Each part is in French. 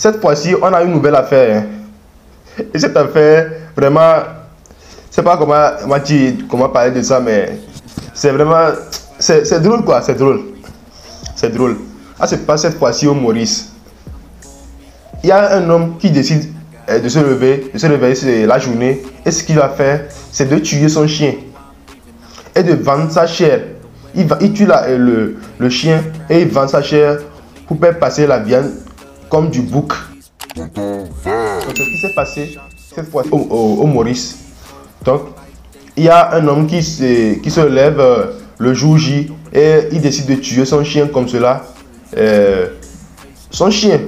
cette fois-ci, on a une nouvelle affaire. Hein. Et cette affaire, vraiment, je sais pas comment parler de ça, mais c'est vraiment, c'est drôle quoi, c'est drôle. C'est drôle. Ah, c'est pas cette fois-ci au Maurice. Il y a un homme qui décide de se réveiller c'est la journée, et ce qu'il va faire, c'est de tuer son chien et de vendre sa chair. Il tue le chien et il vend sa chair pour faire passer la viande comme du bouc. Donc c'est ce qui s'est passé cette fois au Maurice. Donc il y a un homme qui se lève le jour J et il décide de tuer son chien comme cela. Son chien.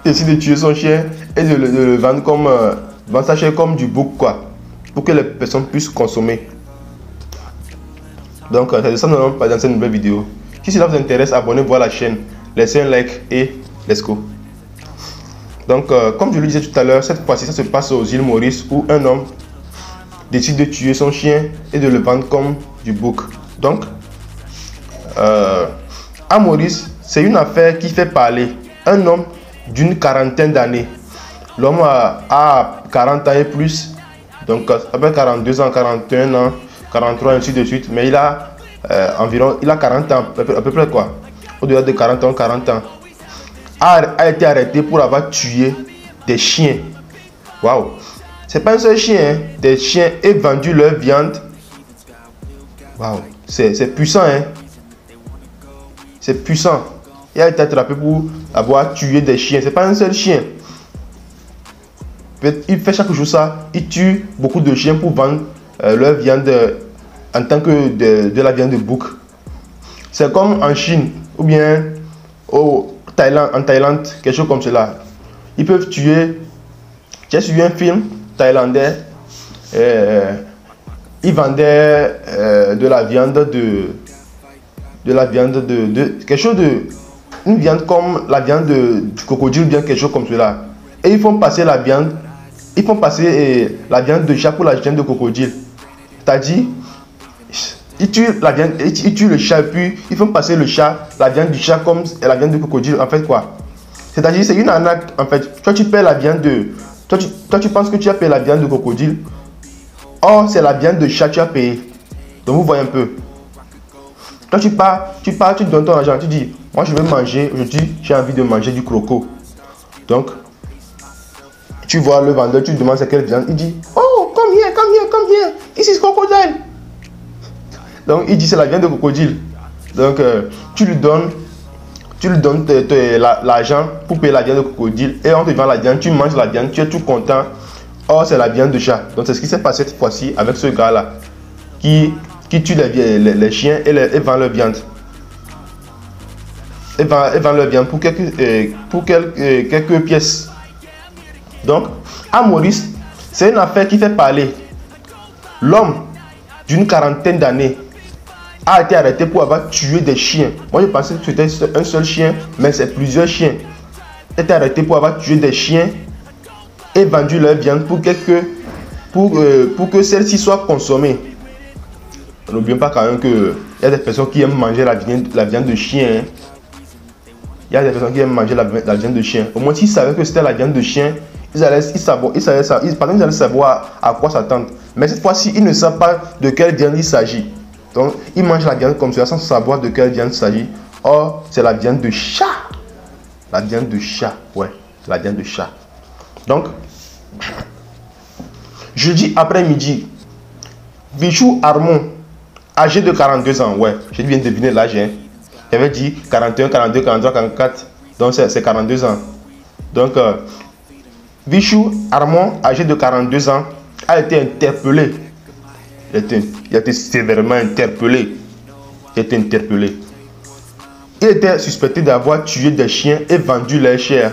Il décide de tuer son chien et de le vendre comme vendre sa chair comme du bouc quoi, pour que les personnes puissent consommer. Donc c'est de ça que nous allons parler dans cette nouvelle vidéo. Si cela vous intéresse, abonnez-vous à la chaîne, laissez un like et let's go. Donc comme je le disais tout à l'heure, cette fois-ci ça se passe aux îles Maurice où un homme décide de tuer son chien et de le vendre comme du bouc. Donc à Maurice, c'est une affaire qui fait parler. Un homme d'une quarantaine d'années. L'homme a 40 ans et plus, donc avec 42 ans, 41 ans, 43 ainsi de suite, mais il a environ, il a 40 ans, à peu près quoi, au-delà de 40 ans, a été arrêté pour avoir tué des chiens. Waouh, c'est pas un seul chien, hein. Des chiens et vendu leur viande. Waouh, c'est puissant, hein. C'est puissant. Il a été attrapé pour avoir tué des chiens. C'est pas un seul chien. Il fait chaque jour ça. Il tue beaucoup de chiens pour vendre leur viande en tant que de la viande de bouc. C'est comme en Chine ou bien en Thaïlande, quelque chose comme cela. Ils peuvent tuer. J'ai suivi un film thaïlandais. Ils vendaient de la viande quelque chose de une viande comme la viande du crocodile ou bien quelque chose comme cela. Et ils font passer la viande. Ils font passer la viande de chat pour la viande de crocodile. C'est-à-dire, ils tuent la viande, ils tuent le chat, puis ils font passer le chat, la viande du chat comme la viande de crocodile. En fait quoi? C'est-à-dire, c'est une arnaque. En fait, toi tu paies la viande de. Toi tu penses que tu as payé la viande de crocodile. Or, c'est la viande de chat que tu as payé. Donc vous voyez un peu. Toi tu pars, tu donnes ton argent, tu dis, moi je vais manger, aujourd'hui j'ai envie de manger du croco. Donc, tu vois le vendeur, tu lui demandes c'est quelle viande, il dit, oh, come here, this is crocodile. Donc il dit c'est la viande de crocodile. Donc tu lui donnes l'argent pour payer la viande de crocodile et on te vend la viande, tu manges la viande, tu es tout content. Or c'est la viande de chat. Donc c'est ce qui s'est passé cette fois-ci avec ce gars-là qui tue les chiens et vend leur viande. Et vend leur viande pour quelques pièces. Donc, à Maurice, c'est une affaire qui fait parler. L'homme d'une quarantaine d'années a été arrêté pour avoir tué des chiens. Moi, je pensais que c'était un seul chien, mais c'est plusieurs chiens. Il a été arrêté pour avoir tué des chiens et vendu leur viande pour que celle-ci soit consommée. N'oublions pas quand même qu'il y a des personnes qui aiment manger la viande de chien. Hein. Il y a des personnes qui aiment manger la viande de chien. Au moins, s'ils savaient que c'était la viande de chien, ils allaient savoir à quoi s'attendre. Mais cette fois-ci, ils ne savent pas de quelle viande il s'agit. Donc, ils mangent la viande comme ça sans savoir de quelle viande il s'agit. Or, c'est la viande de chat. La viande de chat, ouais, la viande de chat. Donc, jeudi après-midi, Bichou Armand, âgé de 42 ans, ouais, je viens de deviner l'âge. Hein. J'avais dit 41, 42, 43, 44, donc c'est 42 ans. Donc, Bichou Armand, âgé de 42 ans, a été interpellé. Il a été sévèrement interpellé. Il était suspecté d'avoir tué des chiens et vendu leur chair.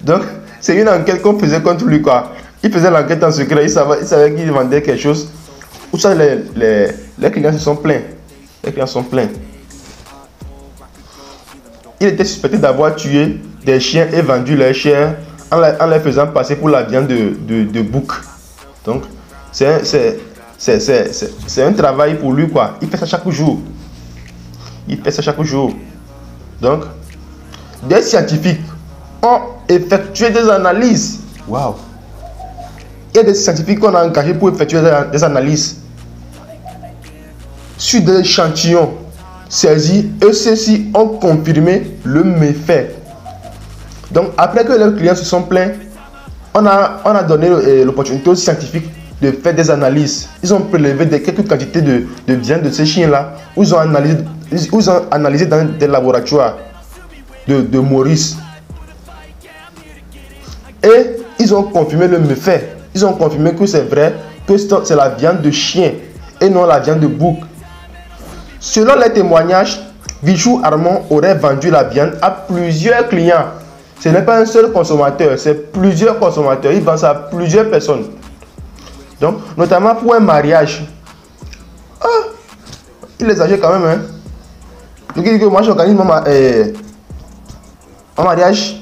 Donc, c'est une enquête qu'on faisait contre lui, quoi. Il faisait l'enquête en secret, il savait qu'il vendait quelque chose. Où ça, les clients se sont plaints. Les clients sont plaints. Il était suspecté d'avoir tué des chiens et vendu leur chair en les faisant passer pour la viande de bouc. Donc, c'est un travail pour lui, quoi. Il fait ça chaque jour. Donc, des scientifiques ont effectué des analyses. Waouh! Il y a des scientifiques qu'on a engagés pour effectuer des analyses sur des échantillons saisis et ceux-ci ont confirmé le méfait. Donc, après que leurs clients se sont plaints, on a donné l'opportunité aux scientifiques de faire des analyses. Ils ont prélevé quelques quantités de viande de ces chiens-là, où ils ont analysé dans des laboratoires de Maurice. Et ils ont confirmé le méfait. Ils ont confirmé que c'est vrai, que c'est la viande de chien et non la viande de bouc. Selon les témoignages, Vichou Armand aurait vendu la viande à plusieurs clients. Ce n'est pas un seul consommateur, c'est plusieurs consommateurs. Il vend ça à plusieurs personnes. Donc, notamment pour un mariage. Ah, il exagère quand même. Hein? Je dis que moi, j'organise mon mariage.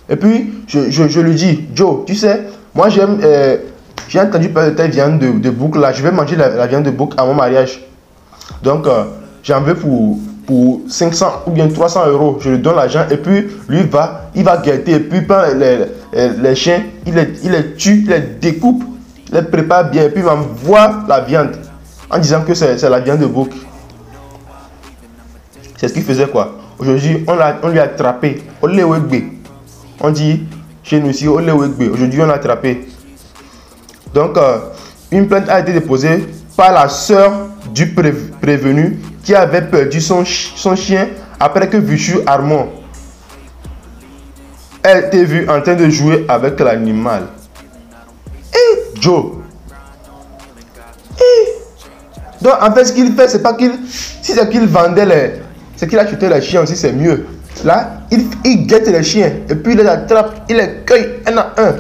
Et puis, je lui dis, Joe, tu sais, moi j'aime, j'ai entendu parler de ta viande de bouc là. Je vais manger la viande de bouc à mon mariage. Donc, j'en veux pour 500 ou bien 300 €. Je lui donne l'argent et puis lui il va guetter. Et puis les chiens, il les tue, il les découpe, il les prépare bien. Et puis il m'envoie la viande en disant que c'est la viande de bouc. C'est ce qu'il faisait quoi. Aujourd'hui, on lui a attrapé. On dit chez nous ici, aujourd'hui on l'a attrapé. Donc, une plainte a été déposée par la sœur du prévenu qui avait perdu son chien après que Vichou Armand a été vu en train de jouer avec l'animal. Et Joe. Donc en fait ce qu'il fait, c'est pas qu'il... Si c'est qu'il vendait c'est qu'il achetait les chiens aussi, c'est mieux. Là, il guette les chiens et puis il les attrape, il les cueille un à un.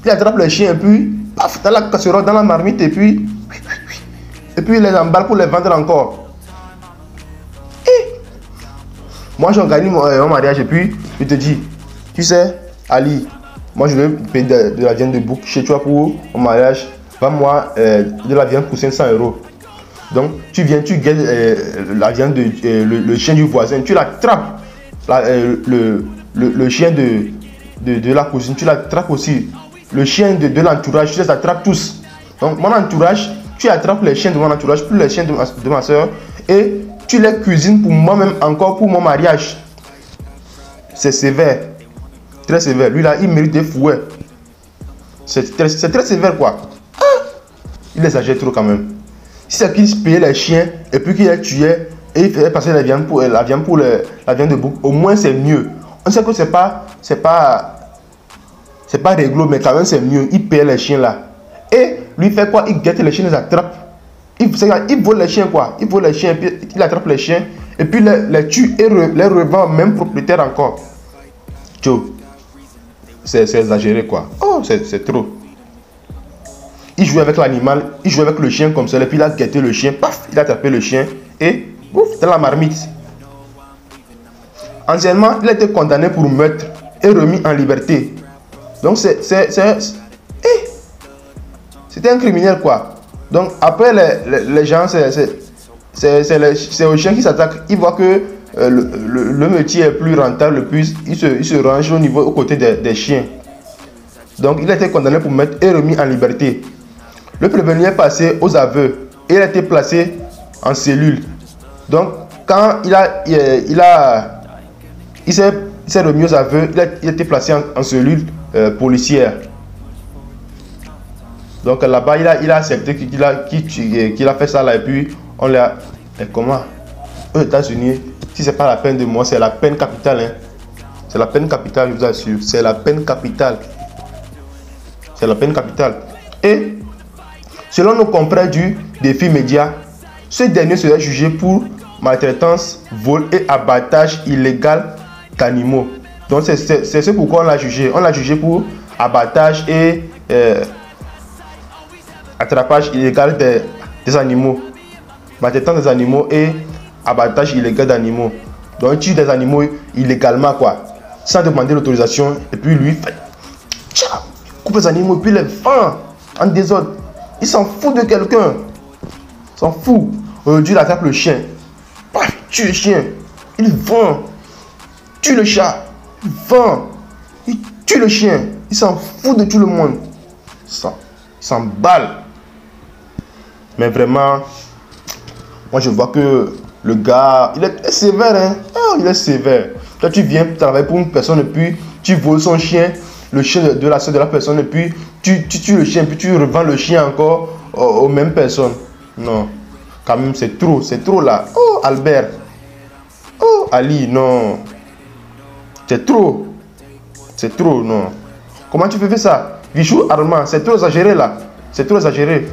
Il attrape les chiens et puis paf, dans la casserole, dans la marmite et puis il les emballe pour les vendre encore. Moi j'organise mon mariage et puis je te dis, tu sais, Ali, moi je vais payer de la viande de bouc chez toi pour mon mariage. Vends-moi de la viande pour 500 €. Donc tu viens, tu guettes la viande le chien du voisin, tu l'attrapes, le chien de la cousine, tu l'attrapes aussi. Le chien de l'entourage, tu les attrapes tous. Donc mon entourage, tu attrapes les chiens de mon entourage, plus les chiens de ma soeur, et tu les cuisines pour moi-même encore pour mon mariage. C'est sévère, très sévère. Lui là, il mérite des fouets. C'est très sévère quoi. Il exagère trop quand même. Si c'est qu'il payait les chiens et puis qu'il les tuait et il faisait passer la viande pour la viande de bouc, au moins c'est mieux. On sait que c'est pas réglo, mais quand même c'est mieux. Il paye les chiens là. Et lui fait quoi? Il guette les chiens, les attrape. Il vole les chiens quoi. Il vole les chiens, puis il attrape les chiens et puis les tue et les revend au même propriétaire encore. Joe, c'est exagéré quoi. Oh, c'est trop. Il jouait avec l'animal, il jouait avec le chien comme ça, et puis il a guetté le chien, paf, il a tapé le chien et ouf, dans la marmite. Anciennement, il a été condamné pour meurtre et remis en liberté. Donc c'était un criminel quoi. Donc après les gens, c'est au chien qui s'attaque. Il voit que le métier est plus rentable, plus il se range aux côtés des chiens. Donc il a été condamné pour meurtre et remis en liberté. Le prévenu est passé aux aveux et il a été placé en cellule. Donc, quand il s'est remis aux aveux, il a été placé en cellule policière. Donc là-bas, il a accepté qu'il a fait ça là et puis on l'a... Comment? Aux États-Unis, si c'est pas la peine de mort, c'est la peine capitale. Hein. C'est la peine capitale, je vous assure. C'est la peine capitale. C'est la peine capitale. Et selon nos confrères du Défi Média, ce dernier serait jugé pour maltraitance, vol et abattage illégal d'animaux. Donc c'est ce pourquoi on l'a jugé. On l'a jugé pour abattage et attrapage illégal des animaux. Maltraitance des animaux et abattage illégal d'animaux. Donc il tue des animaux illégalement quoi. Sans demander l'autorisation. Et puis lui fait... coupe les animaux et puis les vend en désordre. Il s'en fout de quelqu'un. Il s'en fout. Aujourd'hui, il attrape le chien. tue le chien. Il vend. Tue le chat. Il vend. Il tue le chien. Il s'en fout de tout le monde. Il s'emballe. Mais vraiment, moi je vois que le gars, il est sévère, hein. Oh, il est sévère. Toi, tu viens travailler pour une personne et puis tu voles son chien, le chien de la soeur de la personne, et puis tu tues le chien, puis tu revends le chien encore aux mêmes personnes. Non, quand même, c'est trop là. Oh, Albert. Oh, Ali, non. C'est trop, non. Comment tu peux faire ça? Vichou, Armand, c'est trop exagéré là. C'est trop exagéré.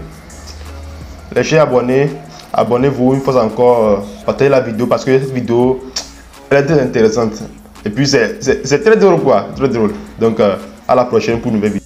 Les chers abonnés, abonnez-vous une fois encore, partagez la vidéo parce que cette vidéo, elle est très intéressante. Et puis c'est très drôle quoi, très drôle. Donc à la prochaine pour une nouvelle vidéo.